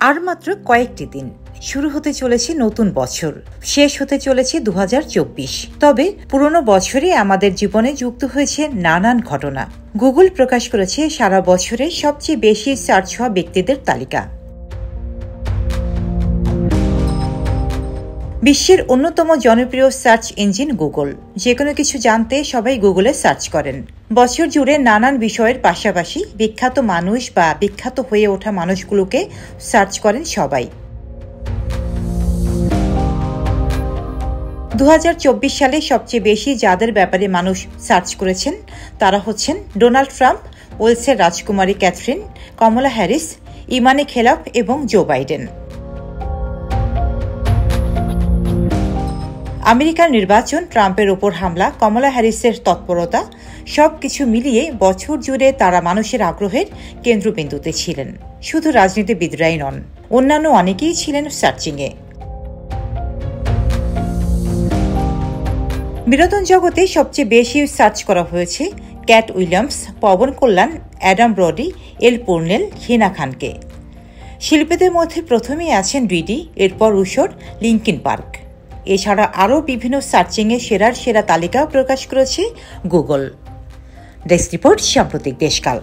আর মাত্র কয়েকটি দিন শুরু হতে চলেছে নতুন বছর, শেষ হতে চলেছে 2024। তবে পুরনো বছরে আমাদের জীবনে যুক্ত হয়েছে নানান ঘটনা। গুগল প্রকাশ করেছে সারা বছরে সবচেয়ে বেশি সার্চ হওয়া ব্যক্তিদের তালিকা। বিশ্বের অন্যতম জনপ্রিয় সার্চ ইঞ্জিন গুগল। যে কোনো কিছু জানতে সবাই গুগলে সার্চ করেন। বছর জুড়ে নানান বিষয়ের পাশাপাশি বিখ্যাত মানুষ বা বিখ্যাত হয়ে ওঠা মানুষগুলোকে সার্চ করেন সবাই। 2024 সালে সবচেয়ে বেশি যাদের ব্যাপারে মানুষ সার্চ করেছেন তারা হচ্ছেন ডোনাল্ড ট্রাম্প, ওয়েলসের রাজকুমারী ক্যাথরিন, কমলা হ্যারিস, ইমানে খেলাফ এবং জো বাইডেন। আমেরিকার নির্বাচন, ট্রাম্পের ওপর হামলা, কমলা হ্যারিসের তৎপরতা সবকিছু মিলিয়ে বছর জুড়ে তারা মানুষের আগ্রহের কেন্দ্রবিন্দুতে ছিলেন। শুধু রাজনীতিবিদরাই নন, অন্যান্য অনেকেই ছিলেন সার্চিংয়ে। বিনোদন জগতে সবচেয়ে বেশি সার্চ করা হয়েছে ক্যাট উইলিয়ামস, পবন কল্যাণ, অ্যাডাম ব্রডি, এল পূর্ণেল, হিনা খানকে। শিল্পীদের মধ্যে প্রথমেই আছেন ডিডি, এরপর উশর, লিঙ্কিন পার্ক। এছাড়া আরও বিভিন্ন সার্চিংয়ে সেরার সেরা তালিকা প্রকাশ করেছে গুগল। ডেস্ক রিপোর্ট, সাম্প্রতিক দেশকাল।